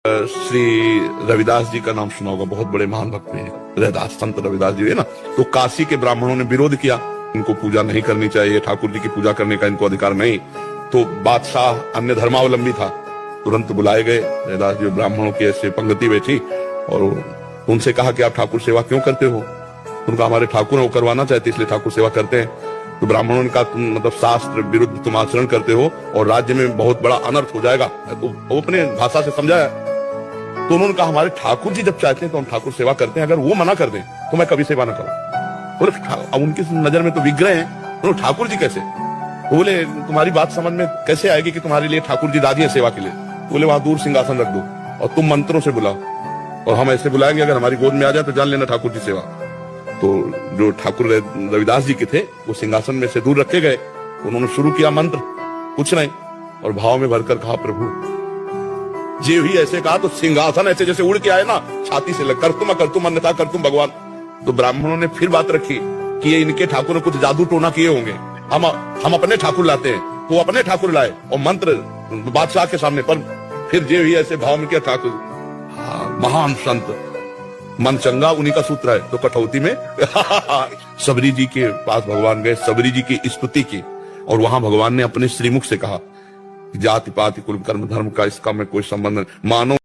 श्री रविदास जी का नाम सुना होगा, बहुत बड़े महान भक्त हैं रविदास, संत रविदास जी है ना। तो काशी के ब्राह्मणों ने विरोध किया, इनको पूजा नहीं करनी चाहिए, ठाकुर जी की पूजा करने का इनको अधिकार नहीं। तो बादशाह अन्य धर्मावलंबी था, तुरंत बुलाए गए रविदास जी, ब्राह्मणों की ऐसे पंक्ति बैठी और उनसे कहा कि आप ठाकुर सेवा क्यों करते हो? उनका हमारे ठाकुर वो करवाना चाहते इसलिए ठाकुर सेवा करते हैं। तो ब्राह्मणों ने कहा तुम मतलब शास्त्र विरुद्ध तुम आचरण करते हो और राज्य में बहुत बड़ा अनर्थ हो जाएगा। तो वो अपने भाषा से समझाया। तो उन्होंने कहा हमारे ठाकुर जी जब चाहते हैं तो हम ठाकुर सेवा करते हैं, अगर वो मना कर दें तो मैं कभी सेवा न करूं। बोले अब उनकी नजर में तो विग्रह हैं, तो ठाकुर जी कैसे? तो बोले तुम्हारी बात समझ में कैसे आएगी कि तुम्हारे लिए ठाकुर जी राजी है सेवा के लिए? बोले वहां दूर सिंहासन रख दो और तुम मंत्रों से बुलाओ और हम ऐसे बुलाएंगे, अगर हमारी गोद में आ जाए तो जान लेना ठाकुर जी सेवा। तो जो ठाकुर रविदास जी के थे वो सिंहासन में से दूर रखे गए, उन्होंने शुरू किया मंत्र, कुछ नहीं, और भाव में भरकर कहा प्रभु जी ही ऐसे कहा तो सिंहासन ऐसे जैसे उड़ के आए ना, छाती से लग कर तुम अन्यथा कर तुम भगवान। तो ब्राह्मणों ने फिर बात रखी कि ये इनके ठाकुर ने कुछ जादू टोना किए होंगे, हम अपने ठाकुर लाते हैं। तो वो अपने ठाकुर लाए और मंत्र बादशाह के सामने, पर फिर जे ही ऐसे भाव में किया ठाकुर। महान संत मन चंगा उन्हीं का सूत्र है। तो कठौती में सबरी जी के पास भगवान गए, सबरी जी की स्तुति की और वहां भगवान ने अपने श्रीमुख से कहा जाति पाति कुल कर्म धर्म का इसका में कोई संबंध नहीं, मानो